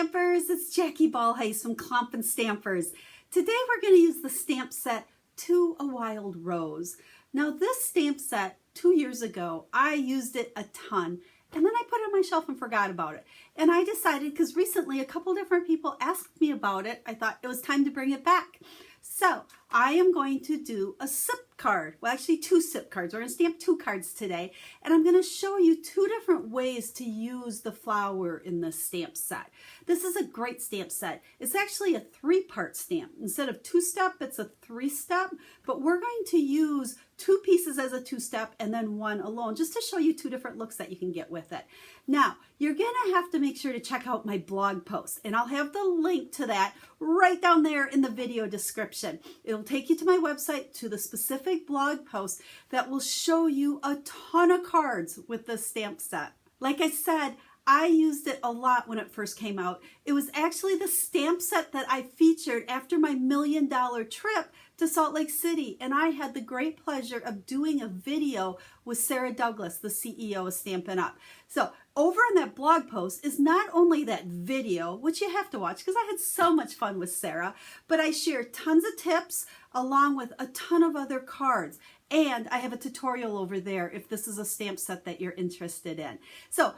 Stampers, it's Jackie Bolhuis from Klompen Stampers. Today we're going to use the stamp set To a Wild Rose. Now this stamp set, 2 years ago, I used it a ton and then I put it on my shelf and forgot about it. And I decided, because recently a couple different people asked me about it, I thought it was time to bring it back. So I am going to do a SIP card. Well, actually 2 SIP cards. We're going to stamp 2 cards today. And I'm going to show you 2 different ways to use the flower in this stamp set. This is a great stamp set. It's actually a 3-part stamp. Instead of 2-step, it's a 3-step. But we're going to use 2 pieces as a 2-step and then 1 alone, just to show you 2 different looks that you can get with it. Now, you're going to have to make sure to check out my blog post. And I'll have the link to that right down there in the video description. It'll take you to my website, to the specific blog post that will show you a ton of cards with this stamp set. Like I said, I used it a lot when it first came out. It was actually the stamp set that I featured after my $1 million trip to Salt Lake City. And I had the great pleasure of doing a video with Sarah Douglas, the CEO of Stampin' Up. So over on that blog post is not only that video, which you have to watch because I had so much fun with Sarah, but I share tons of tips along with a ton of other cards. And I have a tutorial over there if this is a stamp set that you're interested in. So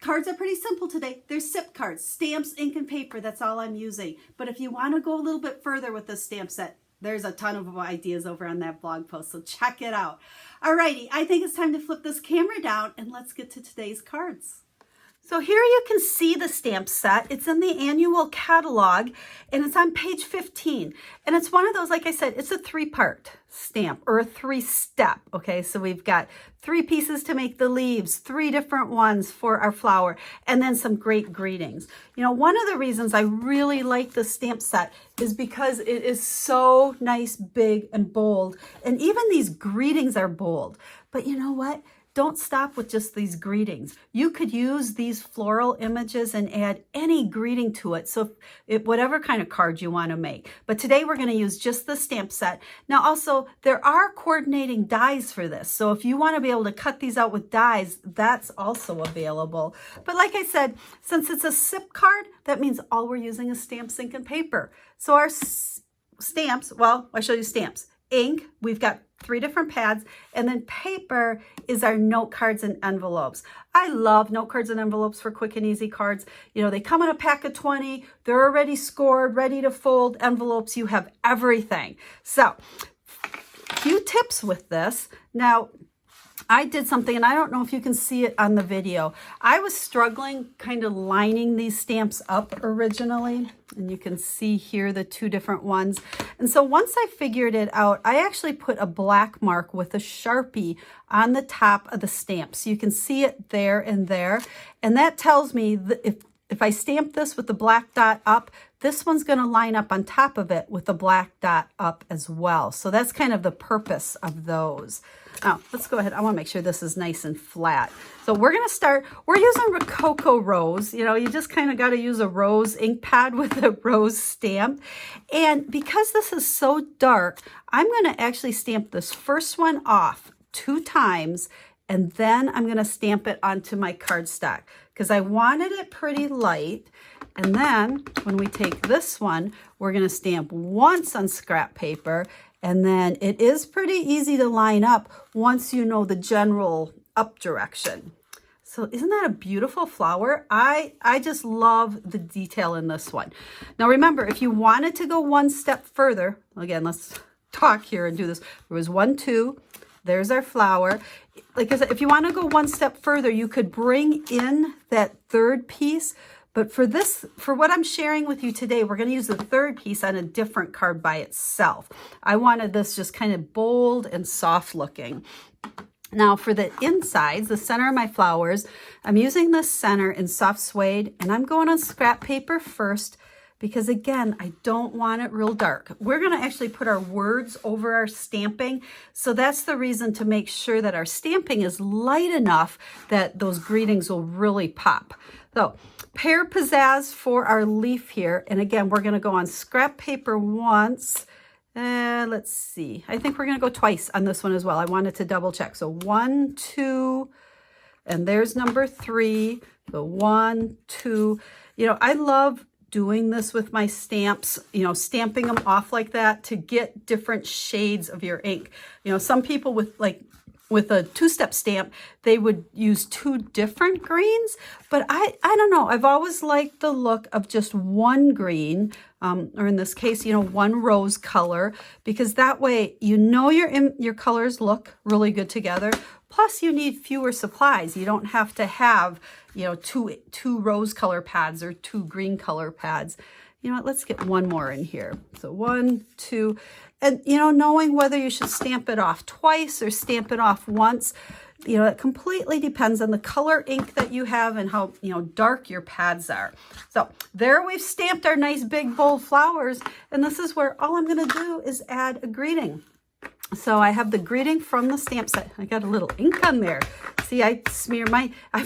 cards are pretty simple today. They're SIP cards, stamps, ink, and paper. That's all I'm using. But if you want to go a little bit further with this stamp set, there's a ton of ideas over on that blog post, so check it out. Alrighty, I think it's time to flip this camera down and let's get to today's cards. So here you can see the stamp set. It's in the annual catalog and it's on page 15. And it's one of those, like I said, it's a 3-part stamp or a 3-step. Okay, so we've got 3 pieces to make the leaves, 3 different ones for our flower, and then some great greetings. You know, one of the reasons I really like the stamp set is because it is so nice, big, and bold. And even these greetings are bold. But you know what? Don't stop with just these greetings. You could use these floral images and add any greeting to it. So whatever kind of card you want to make. But today we're going to use just the stamp set. Now also, there are coordinating dies for this. So if you want to be able to cut these out with dies, that's also available. But like I said, since it's a SIP card, that means all we're using is stamps, ink, and paper. So our stamps, well, I'll show you stamps. Ink, we've got 3 different pads, and then paper is our note cards and envelopes. I love note cards and envelopes for quick and easy cards. You know, they come in a pack of 20. They're already scored, ready to fold envelopes. You have everything. So, few tips with this. Now, I did something, and I don't know if you can see it on the video. I was struggling kind of lining these stamps up originally, and you can see here the 2 different ones. And so once I figured it out, I actually put a black mark with a Sharpie on the top of the stamp. So you can see it there and there. And that tells me that if I stamp this with the black dot up, this one's going to line up on top of it with the black dot up as well. So that's kind of the purpose of those. Now, let's go ahead. I want to make sure this is nice and flat. So we're going to start, we're using Rococo Rose. You know, you just kind of got to use a rose ink pad with a rose stamp. And because this is so dark, I'm going to actually stamp this first one off 2 times, and then I'm going to stamp it onto my cardstock because I wanted it pretty light. And then when we take this one, we're going to stamp once on scrap paper. And then it is pretty easy to line up once you know the general up direction. So isn't that a beautiful flower? I just love the detail in this one. Now remember, if you wanted to go 1 step further, again, let's talk here and do this. There was 1, 2. There's our flower. Like I said, if you want to go 1 step further, you could bring in that 3rd piece. But for this, for what I'm sharing with you today, we're going to use the 3rd piece on a different card by itself. I wanted this just kind of bold and soft looking. Now for the insides, the center of my flowers, I'm using the center in soft suede, and I'm going on scrap paper first because again, I don't want it real dark. We're going to actually put our words over our stamping. So that's the reason to make sure that our stamping is light enough that those greetings will really pop. So pear pizzazz for our leaf here. And again, we're going to go on scrap paper once. Let's see. I think we're going to go twice on this one as well. I wanted to double check. So 1, 2, And there's number 3, the 1, 2. You know, I love doing this with my stamps, you know, stamping them off like that to get different shades of your ink. You know, some people with a 2-step stamp, they would use 2 different greens, but I don't know. I've always liked the look of just one green, or in this case, you know, one rose color, because that way, you know, your colors look really good together. Plus, you need fewer supplies. You don't have to have, you know, two rose color pads or 2 green color pads. You know what, let's get one more in here. So 1, 2, and, you know, knowing whether you should stamp it off twice or stamp it off once, you know, it completely depends on the color ink that you have and how, you know, dark your pads are. So there we've stamped our nice big bold flowers, and this is where all I'm going to do is add a greeting. So I have the greeting from the stamp set. I got a little ink on there. See, I've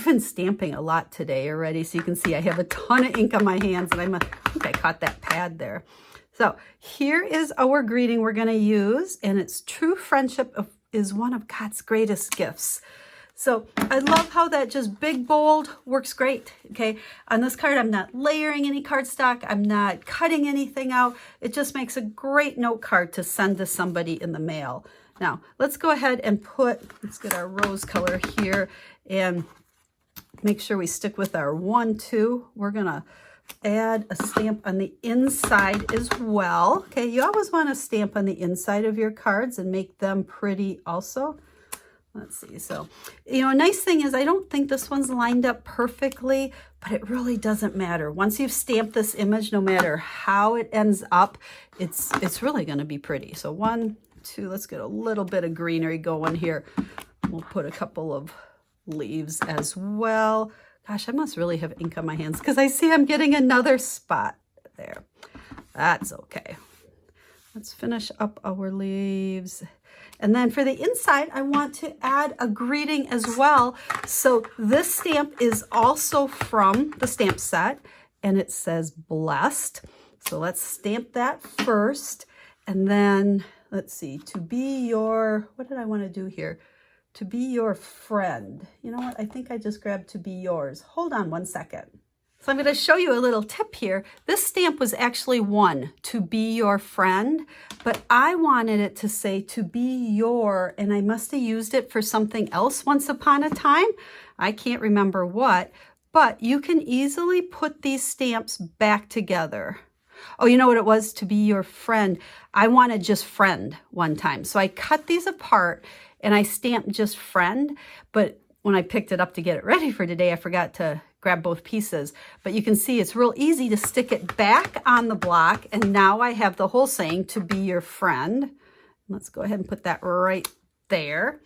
been stamping a lot today already. So you can see I have a ton of ink on my hands, and I think I caught that pad there. So here is our greeting we're going to use, and it's true friendship is one of God's greatest gifts. So I love how that just big bold works great. Okay, on this card, I'm not layering any cardstock. I'm not cutting anything out. It just makes a great note card to send to somebody in the mail. Now, let's go ahead and let's get our rose color here and make sure we stick with our 1, 2. We're going to add a stamp on the inside as well. Okay, you always want to stamp on the inside of your cards and make them pretty also. Let's see. So, you know, a nice thing is I don't think this one's lined up perfectly, but it really doesn't matter. Once you've stamped this image, no matter how it ends up, it's really going to be pretty. So 1, 2, let's get a little bit of greenery going here. We'll put a couple of leaves as well. Gosh, I must really have ink on my hands because I see I'm getting another spot there. That's okay. Let's finish up our leaves. And then for the inside, I want to add a greeting as well. So this stamp is also from the stamp set, and it says blessed. So let's stamp that first. And then let's see, to be your, what did I want to do here? To be your friend. You know what? I think I just grabbed to be yours. Hold on one second. So I'm going to show you a little tip here. This stamp was actually one, to be your friend, but I wanted it to say to be your, and I must have used it for something else once upon a time. I can't remember what, but you can easily put these stamps back together. Oh, you know what it was? To be your friend. I wanted just friend one time. So I cut these apart and I stamped just friend, but when I picked it up to get it ready for today, I forgot to grab both pieces. But you can see it's real easy to stick it back on the block. And now I have the whole saying, to be your friend. Let's go ahead and put that right there.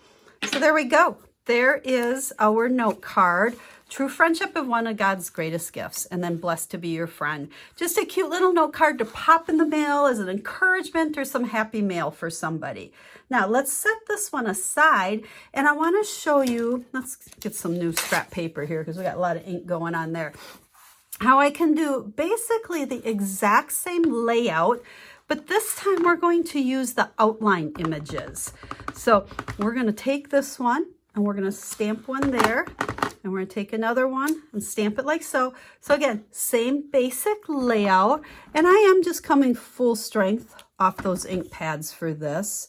So there we go. There is our note card. True friendship is one of God's greatest gifts, and then blessed to be your friend. Just a cute little note card to pop in the mail as an encouragement or some happy mail for somebody. Now let's set this one aside, and I want to show you, let's get some new scrap paper here because we got a lot of ink going on there, how I can do basically the exact same layout, but this time we're going to use the outline images. So we're going to take this one, and we're going to stamp one there, and we're going to take another one and stamp it like so. So again, same basic layout, and I am just coming full strength off those ink pads for this.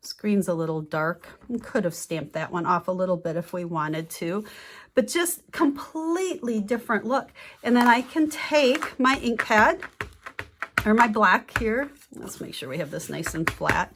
Screen's a little dark. We could have stamped that one off a little bit if we wanted to, but just completely different look. And then I can take my ink pad, or my black here. Let's make sure we have this nice and flat.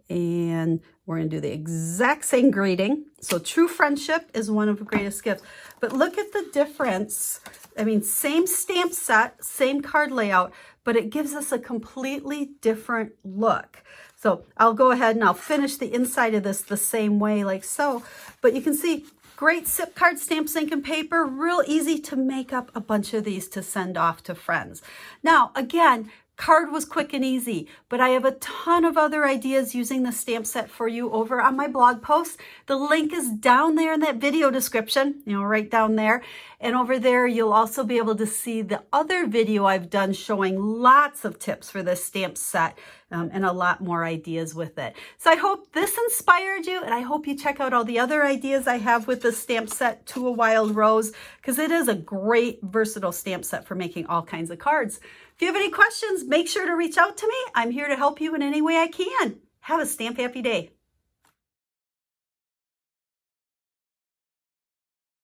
And we're going to do the exact same greeting. So true friendship is one of the greatest gifts. But look at the difference. I mean, same stamp set, same card layout, but it gives us a completely different look. So I'll go ahead and I'll finish the inside of this the same way like so. But you can see, great zip card, stamp, ink, and paper. Real easy to make up a bunch of these to send off to friends. Now, again, card was quick and easy, but I have a ton of other ideas using the stamp set for you over on my blog post. The link is down there in that video description, right down there. And over there, you'll also be able to see the other video I've done showing lots of tips for this stamp set and a lot more ideas with it. So I hope this inspired you, and I hope you check out all the other ideas I have with the stamp set To a Wild Rose, because it is a great versatile stamp set for making all kinds of cards. If you have any questions, make sure to reach out to me. I'm here to help you in any way I can. Have a stamp happy day.